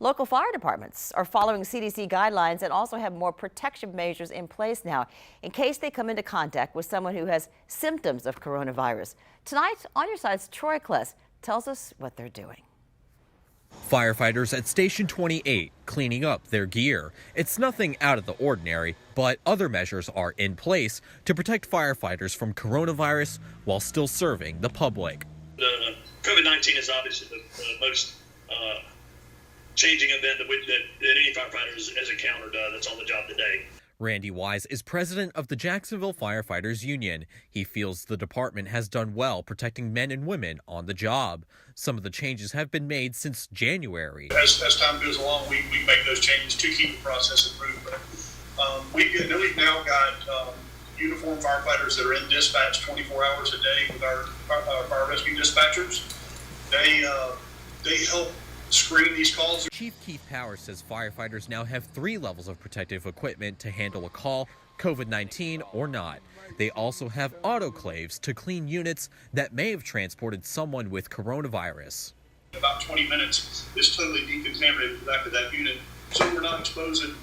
Local fire departments are following CDC guidelines and also have more protection measures in place now in case they come into contact with someone who has symptoms of coronavirus. Tonight, On Your Side's Troy Kless tells us what they're doing. Firefighters at Station 28 cleaning up their gear. It's nothing out of the ordinary, but other measures are in place to protect firefighters from coronavirus while still serving the public. The COVID-19 is obviously the most changing event that any firefighter has encountered that's on the job today. Randy Wise is president of the Jacksonville Firefighters Union. He feels the department has done well protecting men and women on the job. Some of the changes have been made since January. As time goes along, we make those changes to keep the process improved. But we've now got uniformed firefighters that are in dispatch 24 hours a day with our fire rescue dispatchers. They help screen these calls. Chief Keith Powers says firefighters now have 3 levels of protective equipment to handle a call, COVID-19 or not. They also have autoclaves to clean units that may have transported someone with coronavirus. In about 20 minutes, it's totally decontaminated back to that unit, so we're not exposing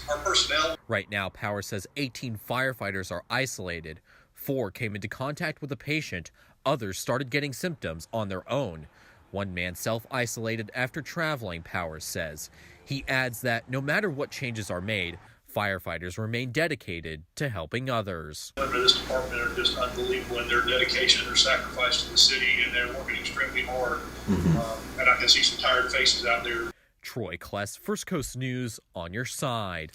our personnel. Right now, Powers says 18 firefighters are isolated. 4 came into contact with a patient. Others started getting symptoms on their own. One man self-isolated after traveling, Powers says. He adds that no matter what changes are made, firefighters remain dedicated to helping others. Members of this department are just unbelievable in their dedication, their sacrifice to the city, and they're working extremely hard. And I can see some tired faces out there. Troy Kless, First Coast News, On Your Side.